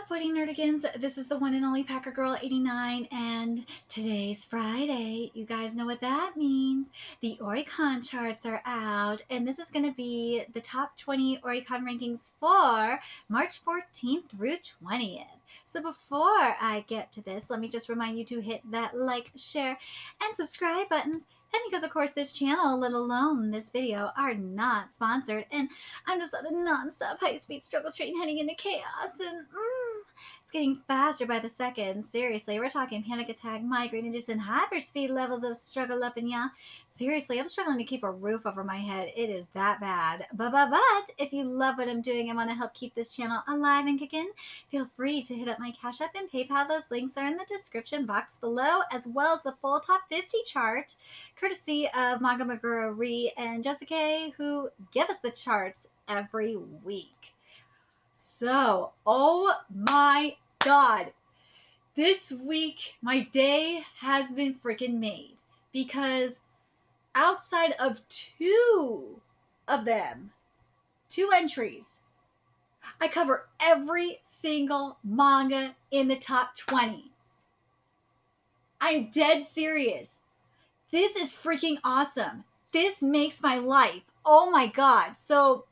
up, Woody Nerdigans? This is the one and only Packer Girl 89, and today's Friday. You guys know what that means. The Oricon charts are out, and this is going to be the top 20 Oricon rankings for March 14th through 20th. So before I get to this, let me just remind you to hit that like, share, and subscribe buttons. And because, of course, this channel, let alone this video, are not sponsored. And I'm just on a non-stop high-speed struggle train heading into chaos. And it's getting faster by the second. Seriously, we're talking panic attack, migraine-induced, and hyperspeed levels of struggle up in ya. Seriously, I'm struggling to keep a roof over my head. It is that bad. But if you love what I'm doing and want to help keep this channel alive and kicking, feel free to hit up my Cash App and PayPal. Those links are in the description box below, as well as the full top 50 chart, courtesy of Manga Magura and Jessica, who give us the charts every week. So, oh my god, this week my day has been freaking made, because outside of two entries, I cover every single manga in the top 20. I'm dead serious. This is freaking awesome. This makes my life. Oh my god. So,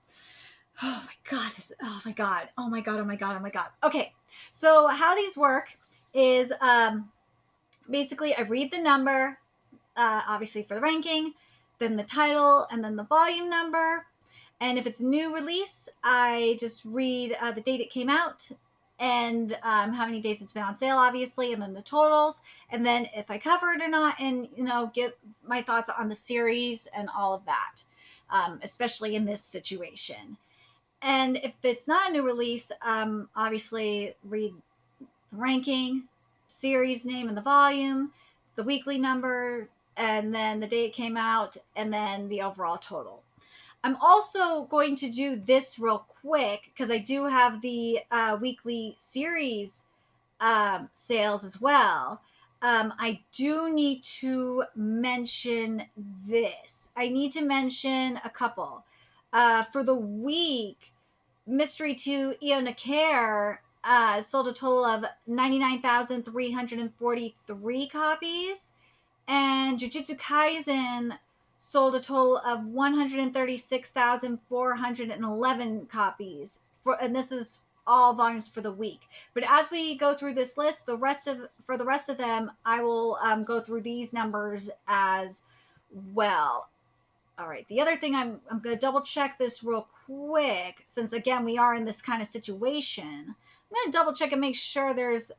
oh my god. Oh my god. Oh my god. Oh my god. Oh my god. Okay. So how these work is basically I read the number, obviously for the ranking, then the title, and then the volume number. And if it's new release, I just read the date it came out, and how many days it's been on sale, obviously, and then the totals, and then if I cover it or not, and, you know, give my thoughts on the series and all of that, especially in this situation. And if it's not a new release, obviously read the ranking, series name and the volume, the weekly number, and then the date it came out, and then the overall total. I'm also going to do this real quick because I do have the weekly series sales as well. I do need to mention this. I need to mention a couple. For the week, Mystery to Ionacare sold a total of 99,343 copies, and Jujutsu Kaisen sold a total of 136,411 copies, and this is all volumes for the week. But as we go through this list, for the rest of them, I will go through these numbers as well. All right, the other thing, I'm going to double check this real quick, since again we are in this kind of situation. I'm going to double check and make sure there's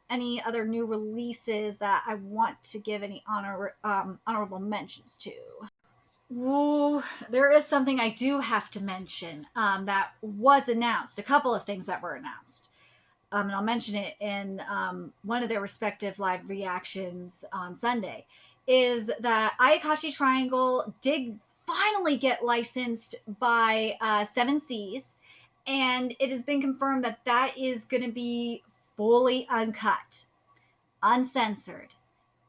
any other new releases that I want to give any honorable mentions to. Ooh, there is something I do have to mention that was announced, a couple of things that were announced. And I'll mention it in one of their respective live reactions on Sunday, is that Ayakashi Triangle did finally get licensed by 7 Seas, and it has been confirmed that that is going to be fully uncut, uncensored.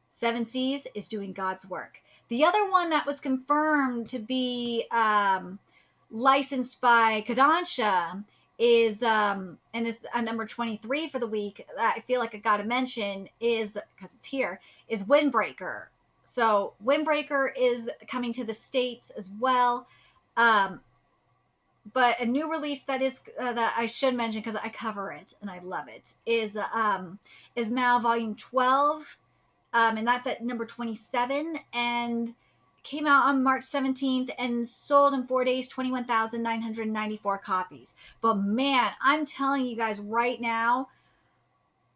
7 Seas is doing God's work. The other one that was confirmed to be licensed by Kodansha is, and it's number 23 for the week, that I feel like I gotta mention is, because it's here, is Windbreaker. So Windbreaker is coming to the States as well. But a new release that is that I should mention, because I cover it and I love it, is Mal Volume 12. And that's at number 27, and came out on March 17th and sold in 4 days 21,994 copies. But man, I'm telling you guys right now,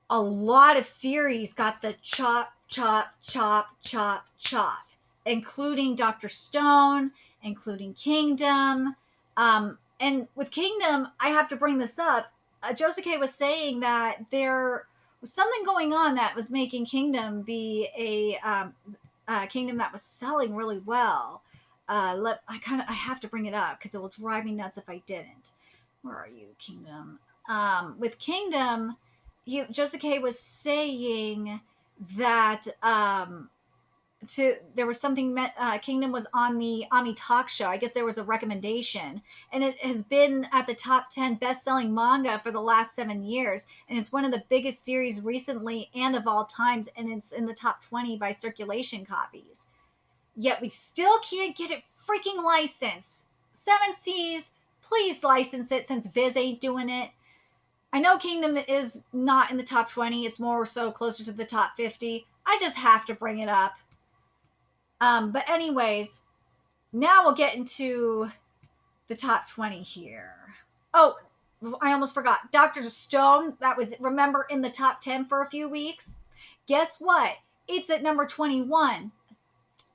a lot of series got the chop, including Dr. Stone, including Kingdom. And with Kingdom, I have to bring this up. Josuke was saying that there was something going on that was making Kingdom be a Kingdom that was selling really well. I have to bring it up because it will drive me nuts if I didn't. Where are you, Kingdom? With Kingdom, Josuke was saying that there was something Kingdom was on the Ami Talk show. I guess there was a recommendation, and it has been at the top 10 best-selling manga for the last 7 years, and it's one of the biggest series recently and of all times, and it's in the top 20 by circulation copies. Yet we still can't get it freaking licensed. 7Cs, please license it since Viz ain't doing it. I know Kingdom is not in the top 20. It's more so closer to the top 50. I just have to bring it up. But anyways, now we'll get into the top 20 here. Oh, I almost forgot. Dr. Stone, that was, remember, in the top 10 for a few weeks? Guess what? It's at number 21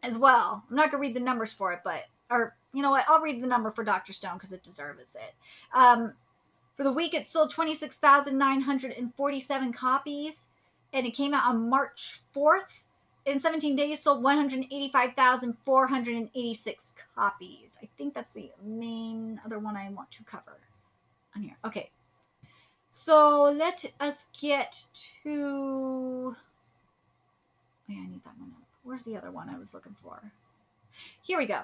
as well. I'm not going to read the numbers for it, but, or, you know what? I'll read the number for Dr. Stone because it deserves it. For the week, it sold 26,947 copies, and it came out on March 4th. In 17 days, sold 185,486 copies. I think that's the main other one I want to cover on here. Okay. So let us get to... Oh, yeah, I need that one up. Where's the other one I was looking for? Here we go.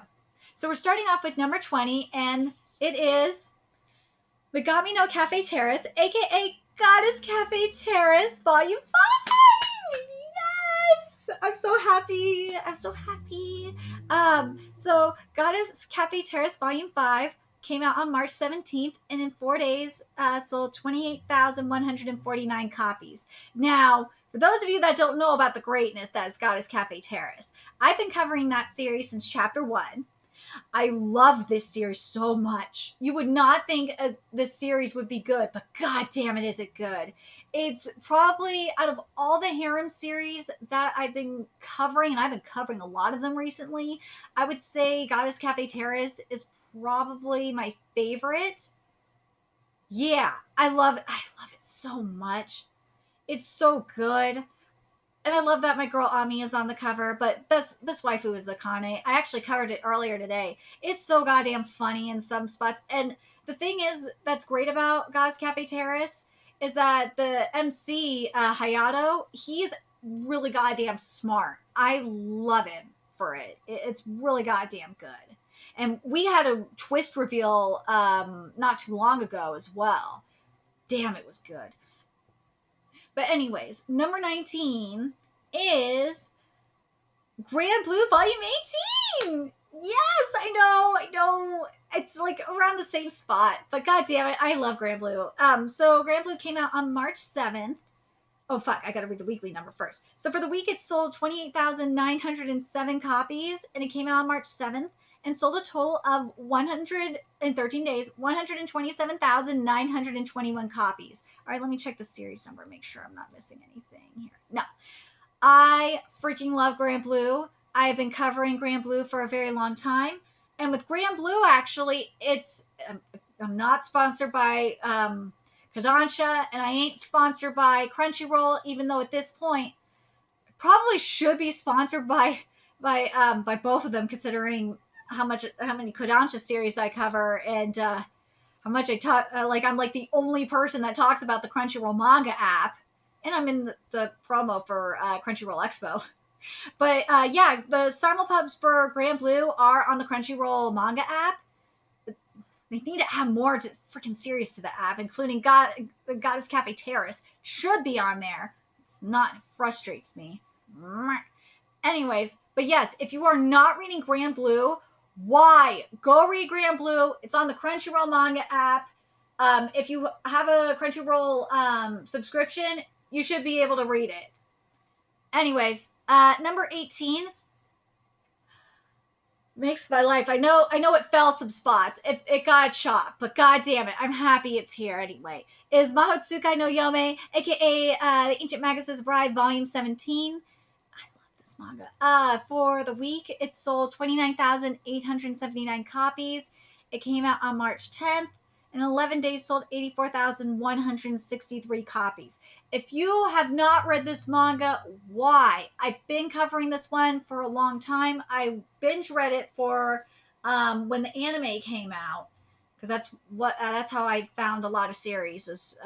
So we're starting off with number 20, and it is Megami no Cafe Terrace, aka Goddess Cafe Terrace, Volume 5! Yes! I'm so happy. I'm so happy. So Goddess Cafe Terrace Volume 5 came out on March 17th, and in 4 days sold 28,149 copies. Now, for those of you that don't know about the greatness that is Goddess Cafe Terrace, I've been covering that series since chapter 1. I love this series so much. You would not think this series would be good, but god damn it, is it good. It's probably, out of all the harem series that I've been covering, and I've been covering a lot of them recently, I would say Goddess Cafe Terrace is probably my favorite. Yeah, I love it so much. It's so good. And I love that my girl Ami is on the cover, but best waifu is Akane. I actually covered it earlier today. It's so goddamn funny in some spots. And the thing is that's great about Goddess Cafe Terrace is that the MC, Hayato, he's really goddamn smart. I love him for it. It's really goddamn good. And we had a twist reveal not too long ago as well. Damn, it was good. But anyways, number 19 is Grand Blue Volume 18! Yes, I know. It's like around the same spot, but god damn it, I love Grand Blue. So Grand Blue came out on March 7th. Oh fuck, I gotta read the weekly number first. So for the week, it sold 28,907 copies, and it came out on March 7th. And sold a total of 113 days, 127,921 copies. All right, let me check the series number, make sure I'm not missing anything here. No, I freaking love Grand Blue. I have been covering Grand Blue for a very long time. And with Grand Blue, actually, I'm not sponsored by Kodansha, and I ain't sponsored by Crunchyroll, even though at this point, probably should be sponsored by both of them, considering how many Kodansha series I cover, and how much I talk. I'm like the only person that talks about the Crunchyroll manga app, and I'm in the promo for Crunchyroll Expo. But yeah, the simulpubs for Grand Blue are on the Crunchyroll manga app. They need to add more to freaking series to the app, including Goddess Cafe Terrace should be on there. It's not. It frustrates me. Anyways, but yes, if you are not reading Grand Blue, why? Go read Grand Blue. It's on the Crunchyroll manga app. If you have a Crunchyroll subscription, you should be able to read it. Anyways, number 18 makes my life. I know it fell some spots. It got chopped, but god damn it, I'm happy it's here anyway. Is Mahutsuka no Yome, aka The Ancient Magus' Bride, Volume 17. Manga. For the week, it sold 29,879 copies. It came out on March 10th. In 11 days, sold 84,163 copies. If you have not read this manga, why? I've been covering this one for a long time. I binge read it for when the anime came out, because that's how I found a lot of series, was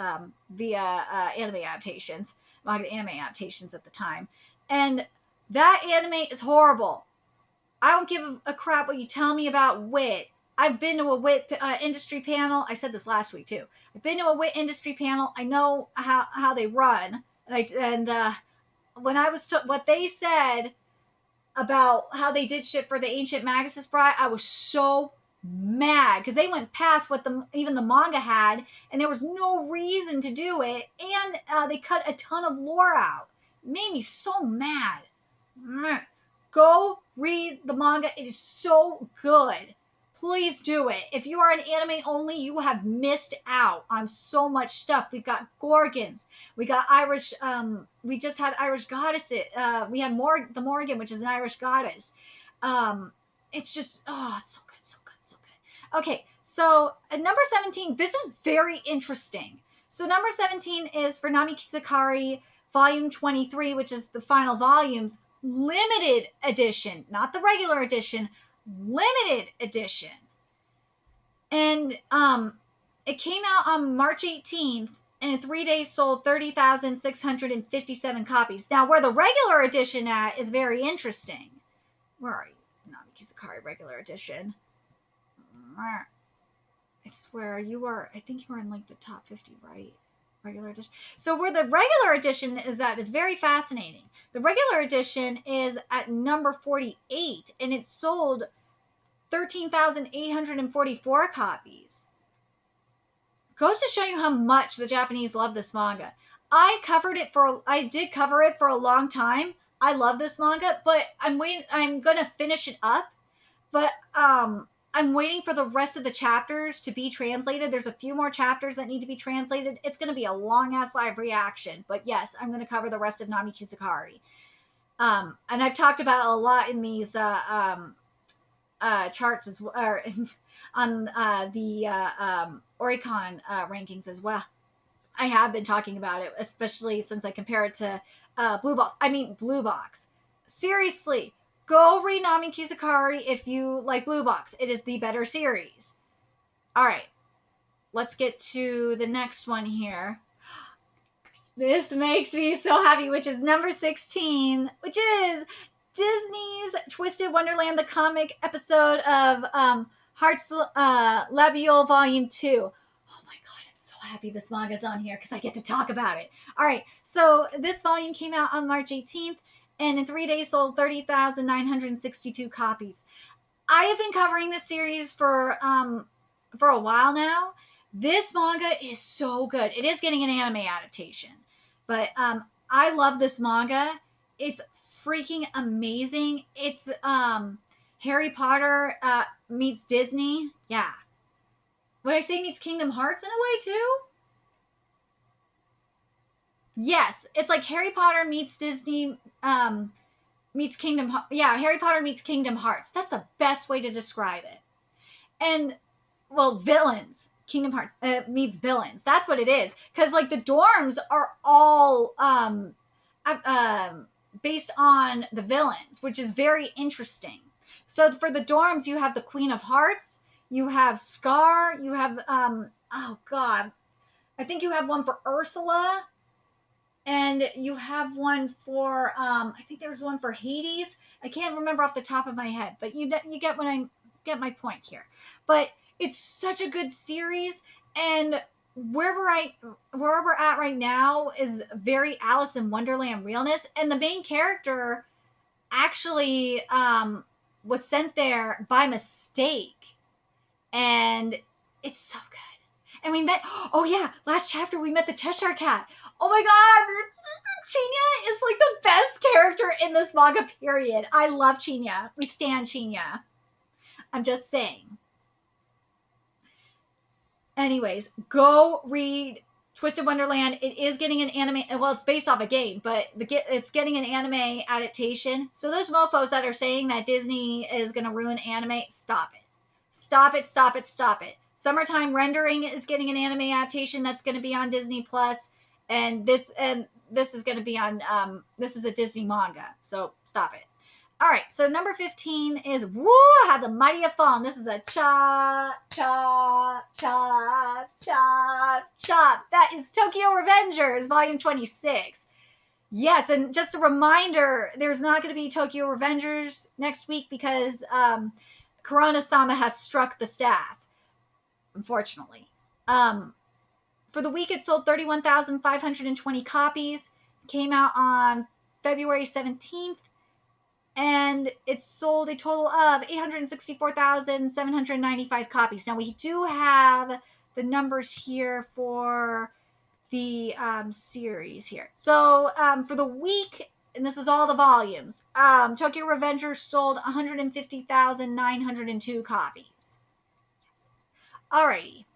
via anime adaptations, manga anime adaptations at the time. And That anime is horrible. I don't give a crap what you tell me about wit. I've been to a wit industry panel. I said this last week too. I've been to a wit industry panel. I know how they run, and when I was what they said about how they did shit for the Ancient Magus' Bride, I was so mad because they went past what even the manga had, and there was no reason to do it, and they cut a ton of lore out. It made me so mad. Go read the manga. It is so good. Please do it. If you are an anime only, you have missed out on so much stuff. We've got Gorgons. We got Irish. We just had Irish goddesses. We had the Morgan, which is an Irish goddess. It's just it's so good, so good, so good. Okay, so at number 17, this is very interesting. So number 17 is for Nami Kizakari, volume 23, which is the final volumes, limited edition, not the regular edition. Limited edition. And it came out on March 18th and in 3 days sold 30,657 copies. Now, where the regular edition at is very interesting. Where are you? Nami Kizakari regular edition. I swear you are, I think you were in like the top 50, right? Regular edition. So where the regular edition is at is very fascinating. The regular edition is at number 48 and it sold 13,844 copies. Goes to show you how much the Japanese love this manga. I did cover it for a long time. I love this manga, but I'm gonna finish it up. But I'm waiting for the rest of the chapters to be translated. There's a few more chapters that need to be translated. It's gonna be a long ass live reaction. But yes, I'm gonna cover the rest of Nami Kizakari. And I've talked about it a lot in these charts as well, on the Oricon rankings as well. I have been talking about it, especially since I compare it to Blue Box. Seriously, go read Nami Kizakari if you like Blue Box. It is the better series. All right, let's get to the next one here. This makes me so happy, which is number 16, which is Disney's Twisted Wonderland, the comic episode of Heart's Labiole Volume 2. Oh my god, I'm so happy this manga's on here because I get to talk about it. All right, so this volume came out on March 18th and in 3 days sold 30,962 copies. I have been covering this series for a while now. This manga is so good. It is getting an anime adaptation, but I love this manga. It's freaking amazing. It's Harry Potter meets Disney. Yeah. Would I say meets Kingdom Hearts in a way too? Yes, it's like Harry Potter meets Disney meets Kingdom Hearts. Yeah, Harry Potter meets Kingdom Hearts. That's the best way to describe it. And well, villains. Kingdom Hearts meets villains. That's what it is. Because like the dorms are all based on the villains, which is very interesting. So for the dorms, you have the Queen of Hearts, you have Scar, you have oh god, I think you have one for Ursula, and you have one for I think there was one for Hades. I can't remember off the top of my head, but you get my point here. But it's such a good series, and where we're at right now is very Alice in Wonderland realness, and the main character actually was sent there by mistake, and it's so good. And we met, oh yeah, last chapter we met the Cheshire Cat. Oh my god, Chinya is like the best character in this manga, period. I love Chinya. We stan Chinya. I'm just saying. Anyways, go read Twisted Wonderland. It is getting an anime. Well, it's based off a game, but it's getting an anime adaptation. So those mofos that are saying that Disney is going to ruin anime, stop it. Stop it, stop it, stop it. Summertime Rendering is getting an anime adaptation that's going to be on Disney Plus, and this is going to be on this is a Disney manga. So stop it. All right, so number 15 is Woo! How the Mighty Have Fallen. This is a chop, chop, chop, chop, chop. That is Tokyo Revengers, volume 26. Yes, and just a reminder, there's not going to be Tokyo Revengers next week because Corona-sama has struck the staff, unfortunately. For the week, it sold 31,520 copies. Came out on February 17th, and it sold a total of 864,795 copies. Now, we do have the numbers here for the series here. So for the week, and this is all the volumes, Tokyo Revengers sold 150,902 copies. Yes. Alrighty.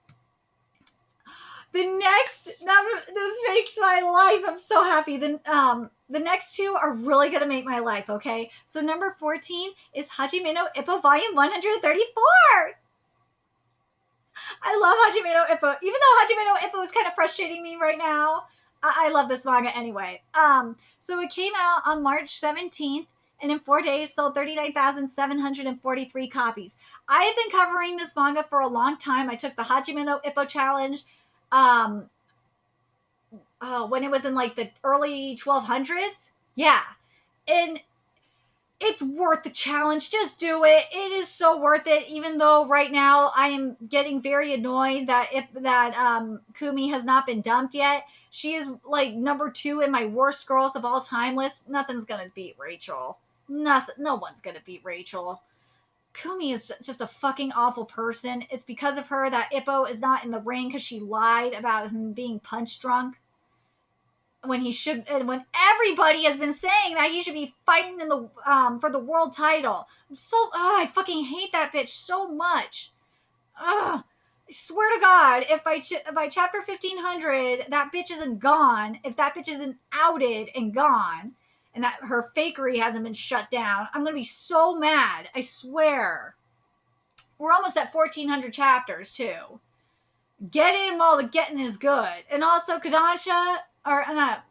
The next number, this makes my life. I'm so happy. The next two are really gonna make my life. Okay, so number 14 is Hajime no Ippo Volume 134. I love Hajime no Ippo, even though Hajime no Ippo is kind of frustrating me right now. I love this manga anyway. So it came out on March 17th, and in 4 days sold 39,743 copies. I have been covering this manga for a long time. I took the Hajime no Ippo challenge when it was in like the early 1200s. Yeah. And it's worth the challenge. Just do it. It is so worth it. Even though right now I am getting very annoyed that Kumi has not been dumped yet. She is like number 2 in my worst girls of all time list. Nothing's gonna beat Rachel. Nothing. No one's gonna beat Rachel. Kumi is just a fucking awful person. It's because of her that Ippo is not in the ring because she lied about him being punch drunk. When he should, and when everybody has been saying that he should be fighting in the for the world title. I fucking hate that bitch so much. I swear to God, if by chapter 1500 that bitch isn't gone, if that bitch isn't outed and gone, and that her fakery hasn't been shut down, I'm gonna be so mad. I swear. We're almost at 1400 chapters too. Get in while the getting is good, and also Kodansha. Or not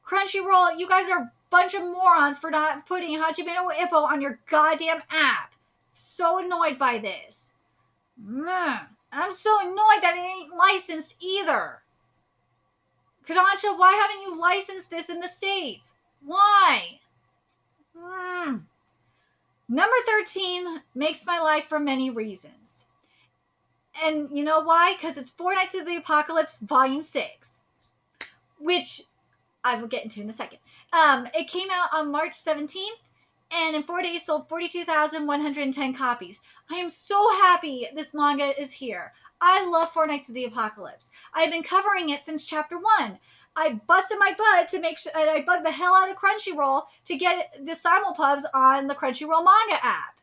Crunchyroll, you guys are a bunch of morons for not putting Hajime no Ippo on your goddamn app. So annoyed by this. I'm so annoyed that it ain't licensed either. Kodansha, why haven't you licensed this in the States? Why? Number 13 makes my life for many reasons. And you know why? Because it's Four Nights of the Apocalypse Volume 6. Which I will get into in a second. It came out on March 17th, and in 4 days sold 42,110 copies. I am so happy this manga is here. I love Four Nights of the Apocalypse. I've been covering it since chapter 1. I busted my butt to make sure, and I bugged the hell out of Crunchyroll to get the simulpubs on the Crunchyroll manga app.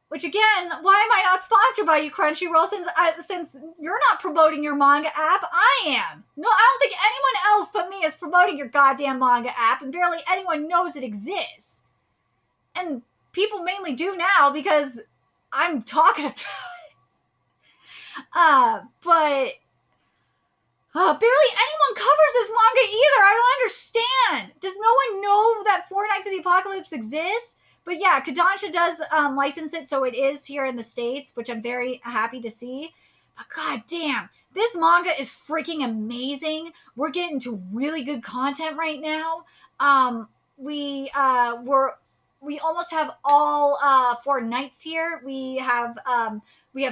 Which again, why am I not sponsored by you, Crunchyroll? Since you're not promoting your manga app, I am. No, I don't think anyone else but me is promoting your goddamn manga app, and barely anyone knows it exists. And people mainly do now because I'm talking about it. But barely anyone covers this manga either. I don't understand. Does no one know that Four Nights of the Apocalypse exists? But yeah, Kodansha does license it, so it is here in the States, which I'm very happy to see. But god damn, this manga is freaking amazing. We're getting to really good content right now. We almost have all 4 knights here. We have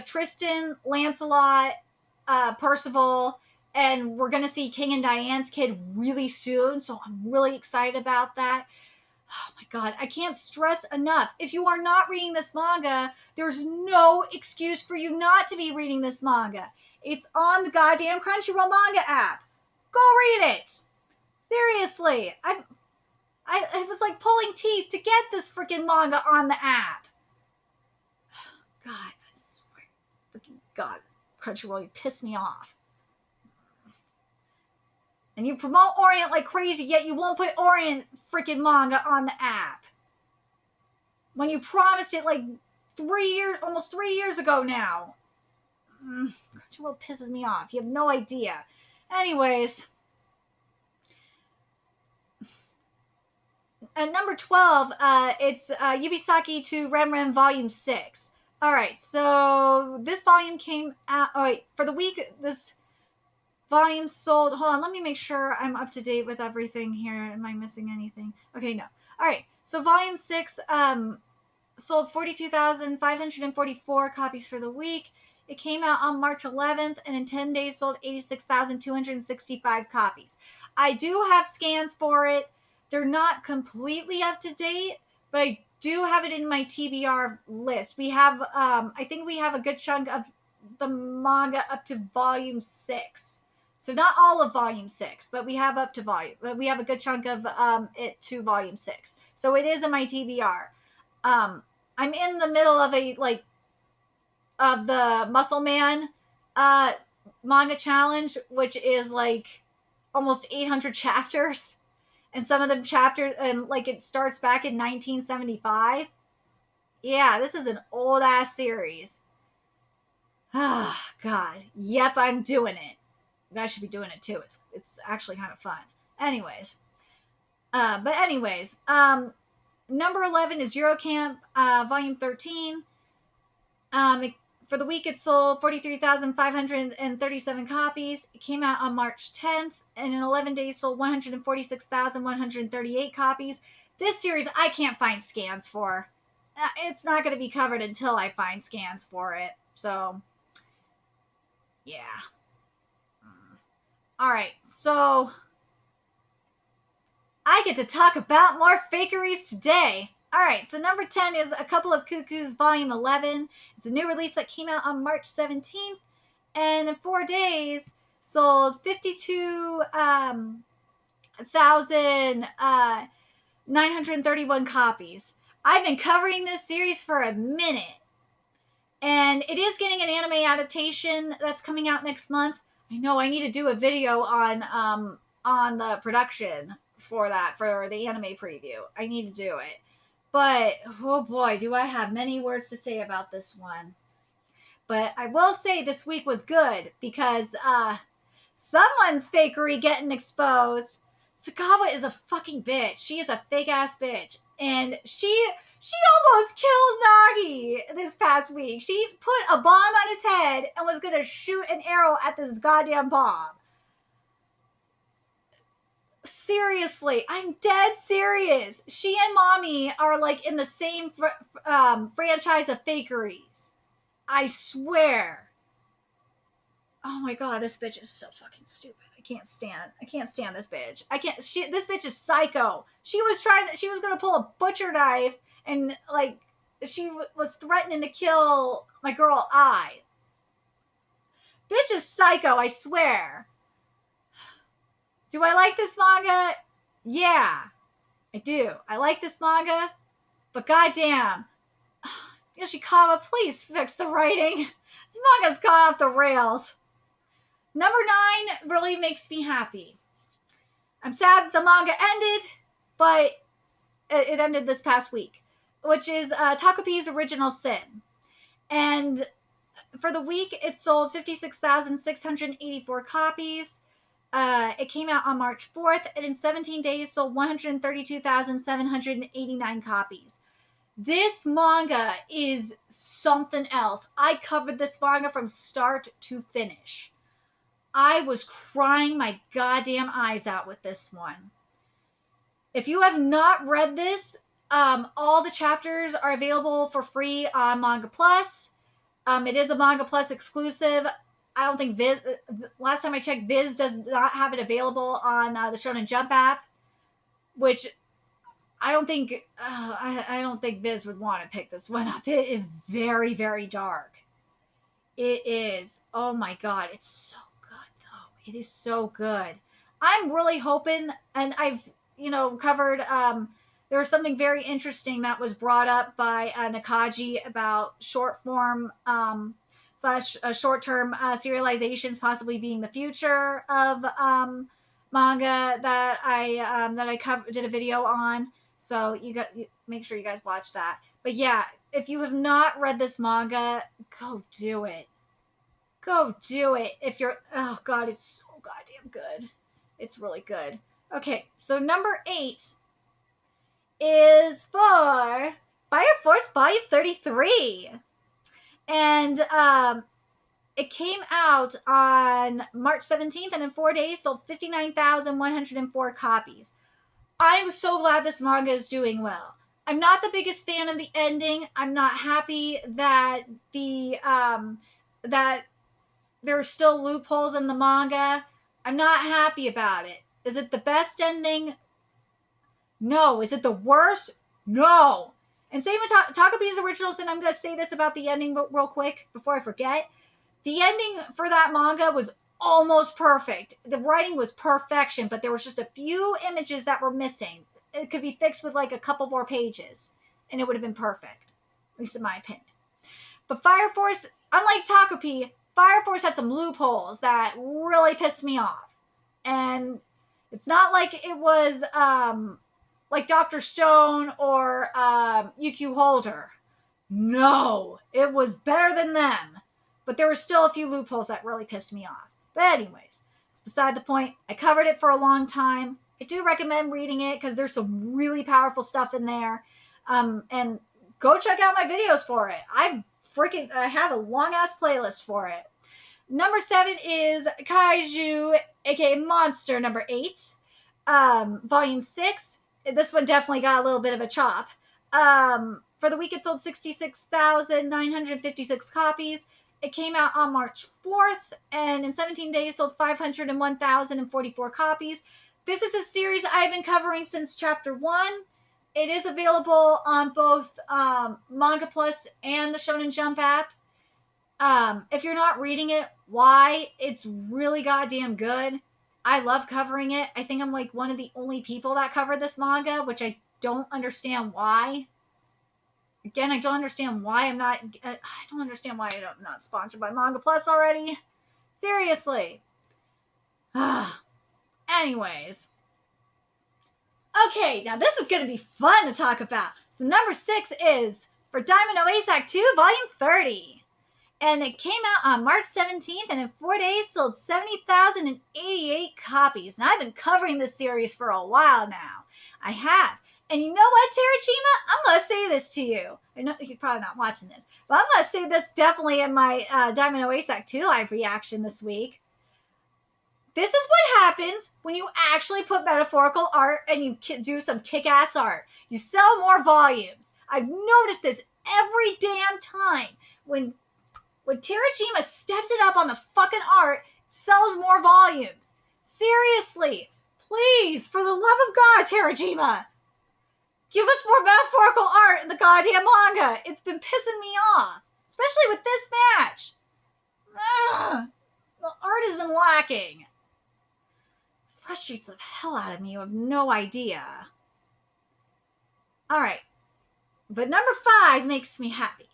Tristan, Lancelot, Percival, and we're gonna see King and Diane's kid really soon. So I'm really excited about that. Oh my god, I can't stress enough. If you are not reading this manga, there's no excuse for you not to be reading this manga. It's on the goddamn Crunchyroll manga app. Go read it. Seriously. I was like pulling teeth to get this freaking manga on the app. God, I swear. Freaking God. Crunchyroll, you piss me off. And you promote Orient like crazy, yet you won't put Orient freaking manga on the app. When you promised it like almost 3 years ago now. Crunchyroll pisses me off. You have no idea. Anyways. At number 12, it's Yubisaki to Renren Volume 6. Alright, so this volume came out... Oh, wait, for the week, volumes sold. Hold on, let me make sure I'm up to date with everything here. Am I missing anything? Okay, no. All right. So volume 6 sold 42,544 copies for the week. It came out on March 11th and in 10 days sold 86,265 copies. I do have scans for it. They're not completely up to date, but I do have it in my TBR list. We have, I think we have a good chunk of the manga up to volume 6. So not all of volume 6, but we have up to we have a good chunk of it to volume 6. So it is in my TBR. I'm in the middle of of the Muscle Man manga challenge, which is like almost 800 chapters. And some of them chapters, and like it starts back in 1975. Yeah, this is an old ass series. Ah, God. Yep, I'm doing it. You guys should be doing it too. It's actually kind of fun. Anyways. Number 11 is Eurocamp, volume 13. For the week, it sold 43,537 copies. It came out on March 10th, and in 11 days sold 146,138 copies. This series, I can't find scans for. It's not going to be covered until I find scans for it. So, yeah. All right, so I get to talk about more fakeries today. All right, so number 10 is A Couple of Cuckoos, Volume 11. It's a new release that came out on March 17th, and in 4 days sold 52,931 copies. I've been covering this series for a minute, and it is getting an anime adaptation that's coming out next month. I know I need to do a video on the production for that, for the anime preview. I need to do it. But, oh boy, do I have many words to say about this one. But I will say this week was good because someone's fakery getting exposed. Sakawa is a fucking bitch. She is a fake-ass bitch. And she almost killed Nagi this past week. She put a bomb on his head and was going to shoot an arrow at this goddamn bomb. Seriously, I'm dead serious. She and Mommy are like in the same franchise of fakeries. I swear. Oh my god, this bitch is so fucking stupid. I can't stand this bitch. This bitch is psycho. She was gonna pull a butcher knife and like she was threatening to kill my girl Ai. Bitch is psycho, I swear. Do I like this manga? Yeah, I do. I like this manga, but goddamn, Yoshikawa, please fix the writing. This manga's gone off the rails. Number 9 really makes me happy. I'm sad that the manga ended, but it ended this past week, which is Takopi's Original Sin. And for the week, it sold 56,684 copies. It came out on March 4th, and in 17 days sold 132,789 copies. This manga is something else. I covered this manga from start to finish. I was crying my goddamn eyes out with this one. If you have not read this, all the chapters are available for free on Manga Plus. It is a Manga Plus exclusive. I don't think Viz, last time I checked, Viz does not have it available on the Shonen Jump app, which I don't think Viz would want to pick this one up. It is very, very dark. It is. Oh my god, it's so good though. It is so good. I'm really hoping, and I've covered. There was something very interesting that was brought up by Nakaji about short form / short-term serializations possibly being the future of manga that I did a video on. So make sure you guys watch that. But yeah, if you have not read this manga, go do it. Go do it. Oh god, it's so goddamn good. It's really good. Okay, so number 8 is for Fire Force Volume 33. And It came out on March 17th, and in 4 days sold 59,104 copies. I'm so glad this manga is doing well. I'm not the biggest fan of the ending. I'm not happy that that there are still loopholes in the manga. I'm not happy about it. Is it the best ending? No. Is it the worst? No. And same with Takopi's originals, and I'm going to say this about the ending real quick before I forget. The ending for that manga was almost perfect. The writing was perfection, but there was just a few images that were missing. It could be fixed with like a couple more pages, and it would have been perfect, at least in my opinion. But Fire Force, unlike Takopi, Fire Force had some loopholes that really pissed me off. And it's not like it was like Dr. Stone or UQ Holder. No, it was better than them. But there were still a few loopholes that really pissed me off. But anyways, it's beside the point. I covered it for a long time. I do recommend reading it because there's some really powerful stuff in there. And go check out my videos for it. I have a long-ass playlist for it. Number 7 is Kaiju, aka Monster, number 8. Volume 6. This one definitely got a little bit of a chop. For the week, it sold 66,956 copies. It came out on March 4th, and in 17 days sold 501,044 copies. This is a series I've been covering since chapter 1. It is available on both Manga Plus and the Shonen Jump app. If you're not reading it, why? It's really goddamn good. I love covering it. I think I'm like one of the only people that cover this manga, which I don't understand why. Again, I don't understand why I'm not sponsored by Manga Plus already. Seriously. Anyways. Okay, now this is going to be fun to talk about. So number 6 is For Diamond No Ace Act 2, Volume 30. And it came out on March 17th, and in 4 days sold 70,088 copies. And I've been covering this series for a while now. I have. And you know what, Terajima? I'm going to say this to you. I know you're probably not watching this, but I'm going to say this definitely in my Diamond No Ace Act 2 live reaction this week. This is what happens when you actually put metaphorical art and you do some kick-ass art. You sell more volumes. I've noticed this every damn time. When Terajima steps it up on the fucking art, it sells more volumes. Seriously. Please, for the love of God, Terajima. Give us more metaphorical art in the goddamn manga. It's been pissing me off. Especially with this match. The art has been lacking. Frustrates the hell out of me. You have no idea. Alright. But number 5 makes me happy.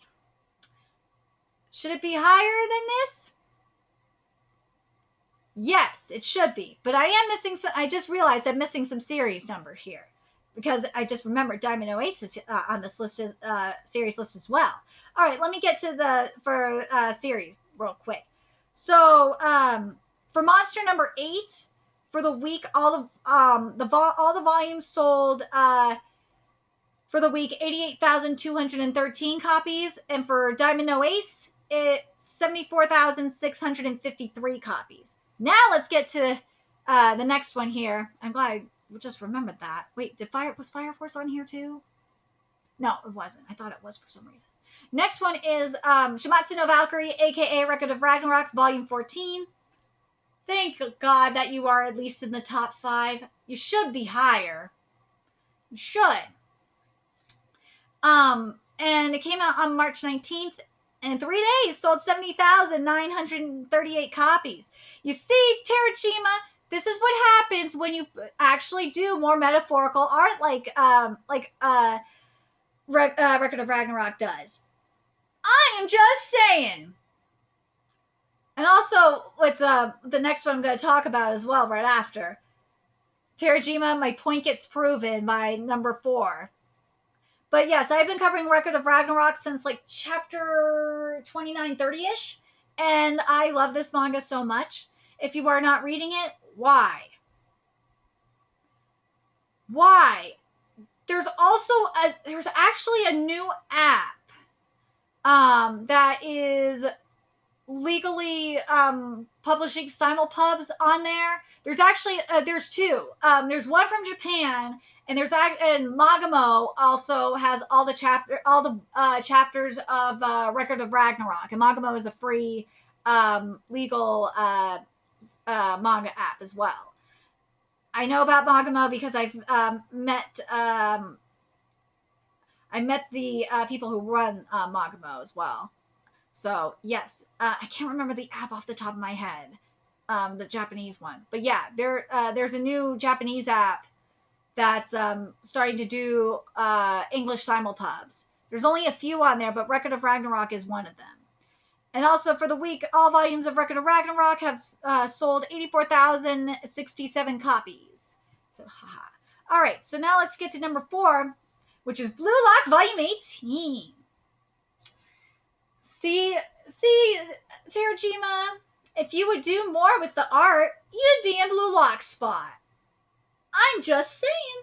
Should it be higher than this? Yes, it should be. But I am missing some. I just realized I'm missing some series number here. Because I just remembered Diamond Oasis on this list, series list as well. All right, let me get to the series real quick. So for Monster number 8, for the week, all the volumes sold for the week 88,213 copies, and for Diamond No Ace, it's 74,653 copies. Now let's get to the next one here. I'm glad I just remembered that. Wait, was Fire Force on here too? No, it wasn't. I thought it was for some reason. Next one is Shimatsuno Valkyrie, aka Record of Ragnarok, Volume 14. Thank God that you are at least in the top 5. You should be higher. You should. And it came out on March 19th. And in 3 days, sold 70,938 copies. You see, Terajima, this is what happens when you actually do more metaphorical art like Record of Ragnarok does. I am just saying. And also, with the next one I'm going to talk about as well right after. Terajima, my point gets proven by number 4. But yes, I've been covering Record of Ragnarok since like chapter 29, 30-ish. And I love this manga so much. If you are not reading it, why? Why? There's actually a new app that is legally publishing simulpubs on there. There's actually there's two. There's one from Japan, and and Magamo also has all the chapters of Record of Ragnarok, and Magamo is a free legal manga app as well. I know about Magamo because I've met I met the people who run Magamo as well. So yes, I can't remember the app off the top of my head, the Japanese one. But yeah, there's a new Japanese app that's starting to do English simulpubs. There's only a few on there, but Record of Ragnarok is one of them. And also for the week, all volumes of Record of Ragnarok have sold 84,067 copies. So haha. All right, so now let's get to number 4, which is Blue Lock Volume 18. See, Terajima, if you would do more with the art, you'd be in Blue Lock's spot. I'm just saying.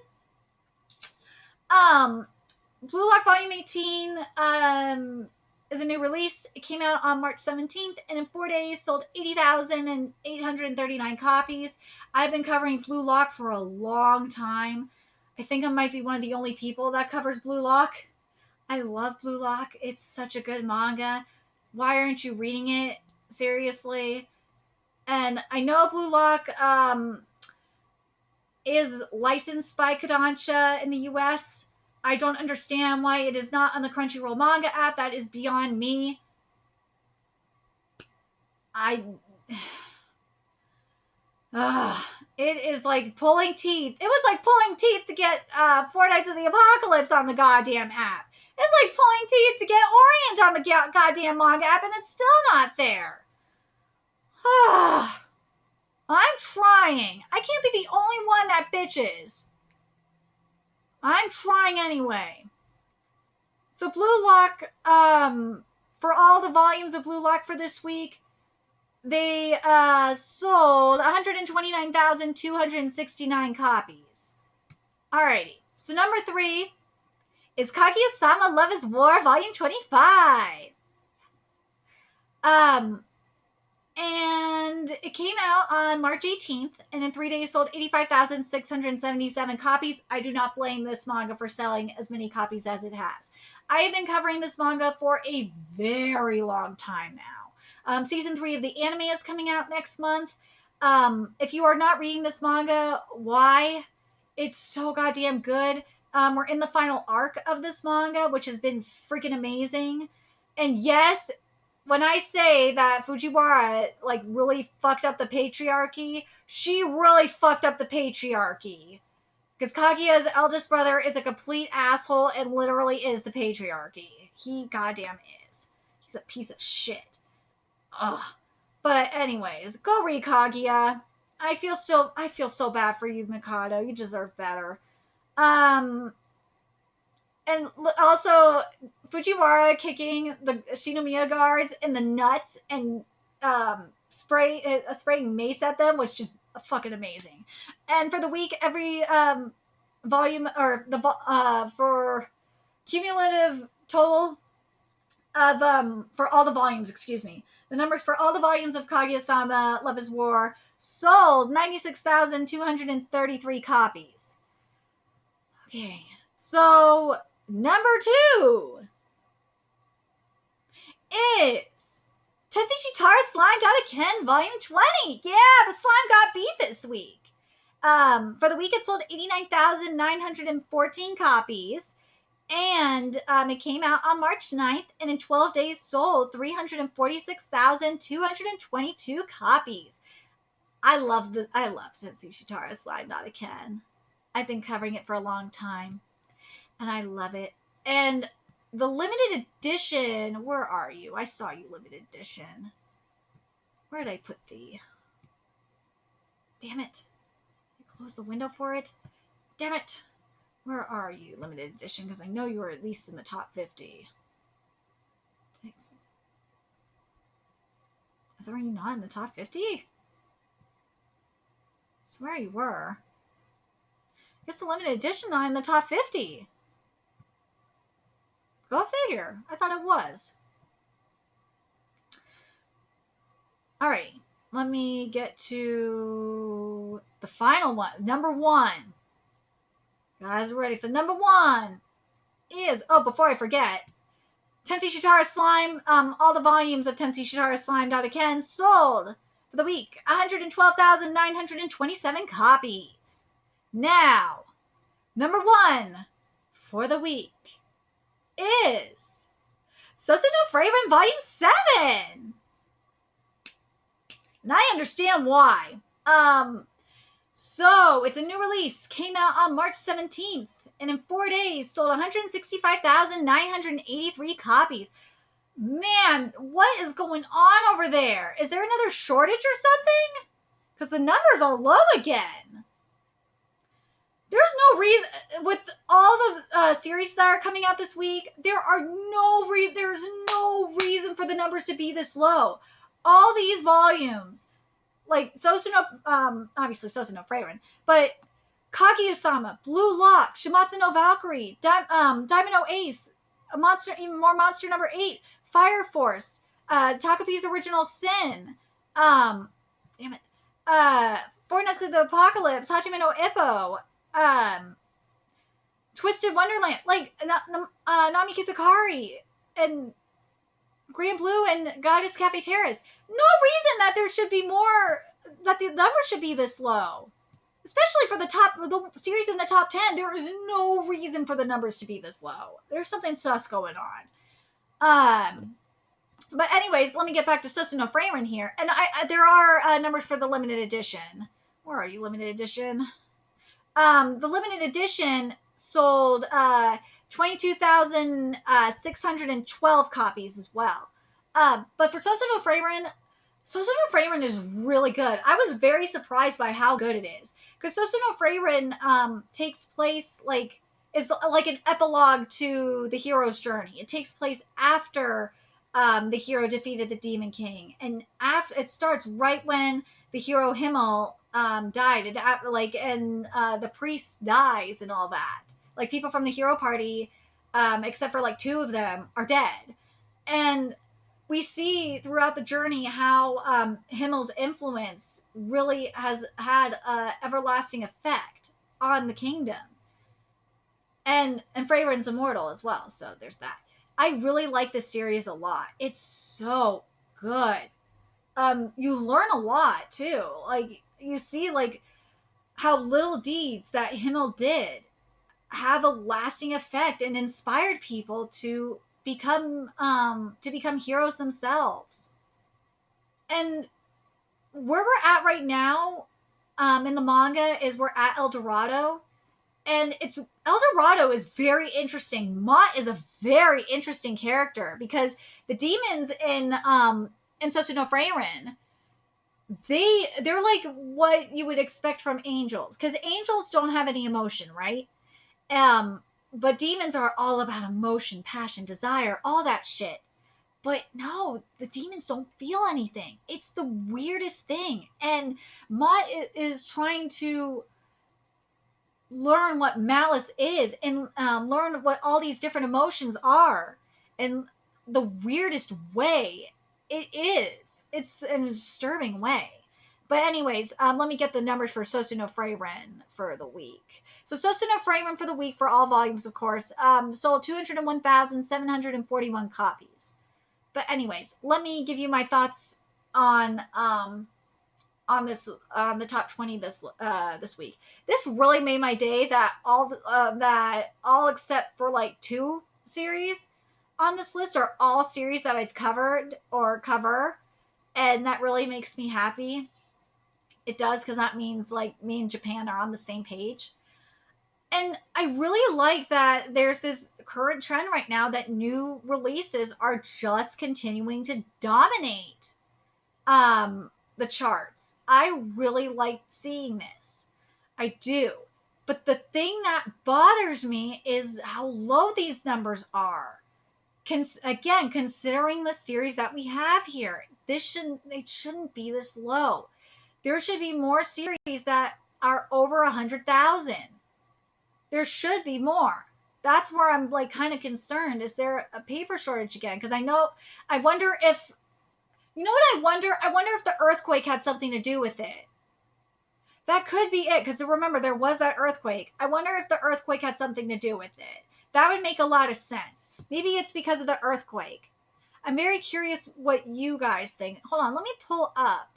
Blue Lock Volume 18 is a new release. It came out on March 17th, and in 4 days sold 80,839 copies. I've been covering Blue Lock for a long time. I think I might be one of the only people that covers Blue Lock. I love Blue Lock. It's such a good manga. Why aren't you reading it? Seriously. And I know Blue Lock is licensed by Kodansha in the US. I don't understand why it is not on the Crunchyroll manga app. That is beyond me. It is like pulling teeth. It was like pulling teeth to get Four Nights of the Apocalypse on the goddamn app. It's like pulling teeth to get Orient on the goddamn manga app, and it's still not there. I'm trying. I can't be the only one that bitches. I'm trying anyway. So Blue Lock, for all the volumes of Blue Lock for this week, they sold 129,269 copies. Alrighty. So number 3 is Kaguya-sama Love is War, Volume 25. And it came out on March 18th, and in 3 days sold 85,677 copies. I do not blame this manga for selling as many copies as it has. I have been covering this manga for a very long time now. Season 3 of the anime is coming out next month. If you are not reading this manga, why? It's so goddamn good. We're in the final arc of this manga, which has been freaking amazing. And yes, when I say that Fujiwara like really fucked up the patriarchy, she really fucked up the patriarchy. Because Kaguya's eldest brother is a complete asshole and literally is the patriarchy. He goddamn is. He's a piece of shit. Ugh. But anyways, go read Kaguya. I feel so bad for you, Mikado. You deserve better. And also, Fujiwara kicking the Shinomiya guards in the nuts and spraying mace at them was just fucking amazing. And for the week, every volume, or for cumulative total of for all the volumes, excuse me, the numbers for all the volumes of Kaguya-sama Love is War sold 96,233 copies. Okay, so number 2 is Tetsushi Tara Slime Data Ken Volume 20. Yeah, the slime got beat this week. For the week, it sold 89,914 copies. And it came out on March 9th, and in 12 days sold 346,222 copies. I love Tetsushi Tara Slime Data Ken. I've been covering it for a long time, and I love it. And the limited edition, where are you? I saw you, limited edition. Where did I put thee? Damn it. I closed the window for it. Damn it. Where are you, limited edition? Because I know you were at least in the top 50. Thanks. Are you not in the top 50? I swear you were. I guess the limited edition not in the top 50. Go figure. I thought it was. Alrighty. Let me get to the final one. Number 1. Guys, we're ready for number 1 is, before I forget, Tensei Shitara Slime, all the volumes of Tensei Shitara Slime Ken sold for the week, 112,927 copies. Now, number 1 for the week is Sousou no Frieren Volume 7. And I understand why. So it's a new release, came out on March 17th, and in 4 days sold 165,983 copies. Man, what is going on over there? Is there another shortage or something? Because the numbers are low again. There's no reason, with all the series that are coming out this week, there's no reason for the numbers to be this low. All these volumes, like obviously Sousou no Frieren, but Kaguya-sama, Blue Lock, Shimatsuno Valkyrie, Diamond Ace, even more Monster number 8, Fire Force, Takopi's Original Sin, Four Nights of the Apocalypse, Hajime no Ippo, Twisted Wonderland, like Nami Kizukari, and Green Blue and Goddess Cafe Terrace. No reason that there should be more, that the numbers should be this low. Especially for the series in the top 10, there is no reason for the numbers to be this low. There's something sus going on. But anyways, let me get back to Sousou no Frieren here. And there are numbers for the limited edition. Where are you, limited edition? The limited edition sold 22,612 copies as well. But for Sousou no Frieren is really good. I was very surprised by how good it is. Because Sousou no Frieren takes place, is like an epilogue to the hero's journey. It takes place after the hero defeated the Demon King. And it starts right when the hero Himmel died. And the priest dies and all that. Like, people from the hero party, except for 2 of them, are dead. And we see throughout the journey how Himmel's influence really has had an everlasting effect on the kingdom. And Freyren's immortal as well, so there's that. I really like this series a lot. It's so good. You learn a lot, too. You see, how little deeds that Himmel did have a lasting effect and inspired people to become heroes themselves. And where we're at right now in the manga is we're at El Dorado, and El Dorado is very interesting. Mott is a very interesting character because the demons in Sousou no Frieren, they're like what you would expect from angels, because angels don't have any emotion, right? But demons are all about emotion, passion, desire, all that shit. But no, the demons don't feel anything. It's the weirdest thing. And Mott is trying to learn what malice is and learn what all these different emotions are. And the weirdest way it is. It's in a disturbing way. But anyways, let me get the numbers for Sousou no Frieren for the week. So Sousou no Frieren for the week, for all volumes, of course, sold 201,741 copies. But anyways, let me give you my thoughts on the top 20 this week. This really made my day that all except for 2 series on this list are all series that I've covered or cover, and that really makes me happy. It does, because that means me and Japan are on the same page. And I really like that there's this current trend right now that new releases are just continuing to dominate the charts. I really like seeing this. I do. But the thing that bothers me is how low these numbers are. Again, considering the series that we have here, it shouldn't be this low. There should be more series that are over 100,000. There should be more. That's where I'm kind of concerned. Is there a paper shortage again? Because I wonder if You know what I wonder? I wonder if the earthquake had something to do with it. That could be it, because remember, there was that earthquake. I wonder if the earthquake had something to do with it. That would make a lot of sense. Maybe it's because of the earthquake. I'm very curious what you guys think. Hold on, let me pull up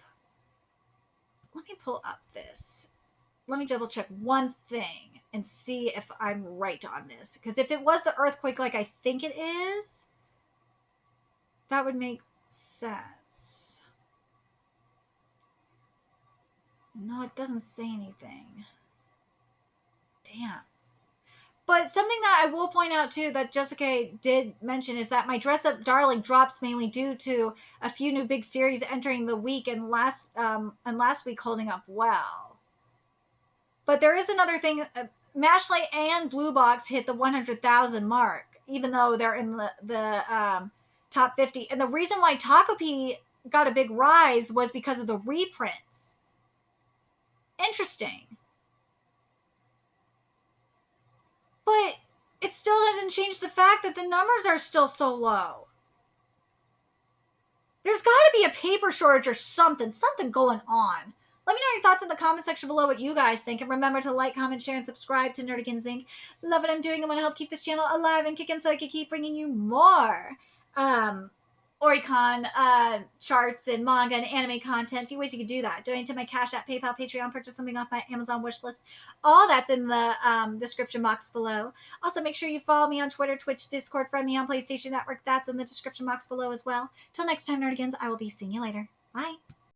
this. Let me double check one thing and see if I'm right on this. Because if it was the earthquake like I think it is, that would make sense. No, it doesn't say anything. Damn. But something that I will point out too that Jessica did mention is that my Dress Up Darling drops mainly due to a few new big series entering the week and last week holding up well. But there is another thing. Mashley and Blue Box hit the 100,000 mark, even though they're in the top 50. And the reason why Takopi got a big rise was because of the reprints. Interesting. But it still doesn't change the fact that the numbers are still so low. There's got to be a paper shortage or something going on. Let me know your thoughts in the comment section below what you guys think. And remember to like, comment, share, and subscribe to Nerdigans Inc. Love what I'm doing. I'm going to help keep this channel alive and kicking so I can keep bringing you more Oricon charts and manga and anime content. A few ways you can do that. Donate to my Cash App, PayPal, Patreon, purchase something off my Amazon wish list. All that's in the description box below. Also, make sure you follow me on Twitter, Twitch, Discord, friend me on PlayStation Network. That's in the description box below as well. Till next time, Nerdigans, I will be seeing you later. Bye.